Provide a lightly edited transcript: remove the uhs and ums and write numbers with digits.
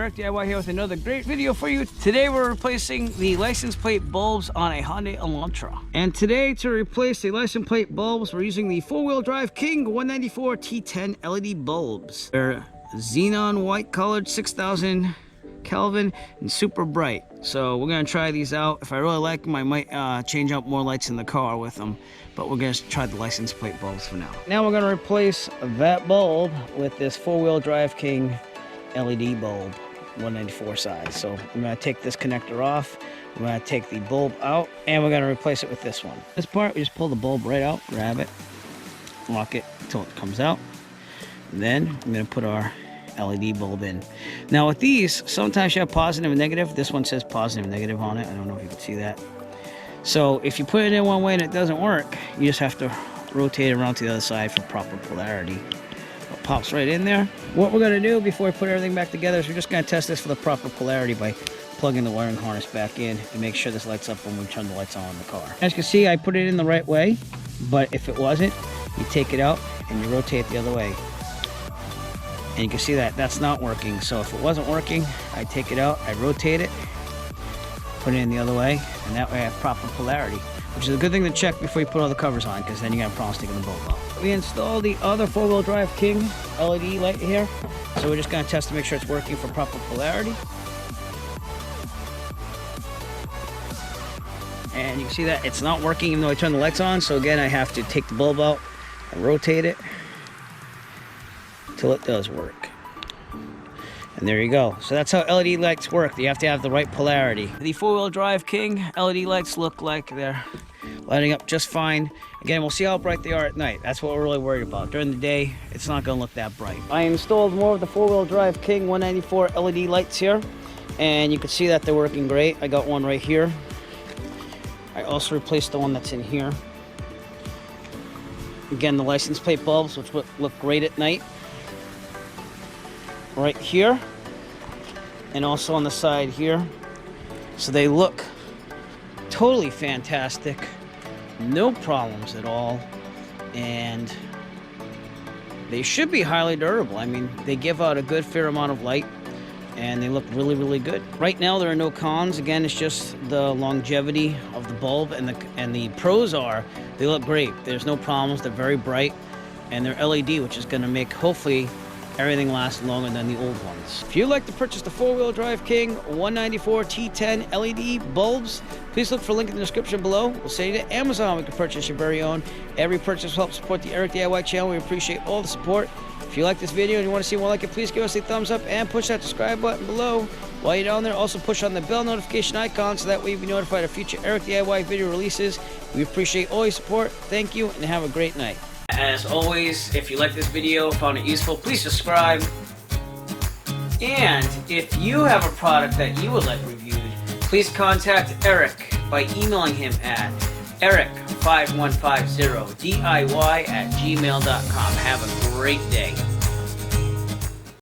Eric DIY here with another great video for you. Today we're replacing the license plate bulbs on a Hyundai Elantra. And today to replace the license plate bulbs, we're using the 4WDKing 194 T10 LED bulbs. They're xenon white colored, 6000 Kelvin and super bright. So we're gonna try these out. If I really like them, I might change out more lights in the car with them, but we're gonna try the license plate bulbs for now. Now we're gonna replace that bulb with this 4WDKing LED bulb, 194 size. So I'm gonna take this connector off, we're gonna take the bulb out, and we're gonna replace it with this one. This part, we just pull the bulb right out, grab it, lock it until it comes out, and then I'm gonna put our LED bulb in. Now with these, sometimes you have positive and negative. This one says positive and negative on it. I don't know if you can see that. So if you put it in one way and it doesn't work, you just have to rotate it around to the other side for proper polarity. It pops right in there. What we're gonna do before we put everything back together is we're just gonna test this for the proper polarity by plugging the wiring harness back in and make sure this lights up when we turn the lights on in the car. As you can see, I put it in the right way, but if it wasn't, you take it out and you rotate it the other way. And you can see that that's not working. So if it wasn't working, I take it out, I rotate it, put it in the other way, and that way I have proper polarity, which is a good thing to check before you put all the covers on, because then you got problems taking the bulb out. We installed the other 4WDKing LED light here, so we're just gonna test to make sure it's working for proper polarity. And you can see that it's not working even though I turn the lights on, so again I have to take the bulb out and rotate it till it does work. And there you go. So that's how LED lights work. You have to have the right polarity. The 4WDKing LED lights look like they're lighting up just fine. Again, we'll see how bright they are at night. That's what we're really worried about. During the day, it's not gonna look that bright. I installed more of the 4WDKing 194 LED lights here, and you can see that they're working great. I got one right here. I also replaced the one that's in here. Again, the license plate bulbs, which look great at night, right here and also on the side here. So they look totally fantastic, no problems at all, and they should be highly durable. I mean, they give out a good fair amount of light and they look really, really good. Right now there are no cons. Again, it's just the longevity of the bulb, and the pros are they look great. There's no problems, they're very bright, and they're LED, which is gonna make hopefully everything lasts longer than the old ones. If you'd like to purchase the 4WDKing 194 T10 LED bulbs, please look for a link in the description below. We'll send you to Amazon. We can purchase your very own. Every purchase will help support the Eric DIY channel. We appreciate all the support. If you like this video and you want to see more like it, please give us a thumbs up and push that subscribe button below. While you're down there, also push on the bell notification icon so that way you'll be notified of future Eric DIY video releases. We appreciate all your support. Thank you and have a great night. As always, if you like this video, found it useful, please subscribe. And if you have a product that you would like reviewed, please contact Eric by emailing him at eric5150diy@gmail.com. Have a great day.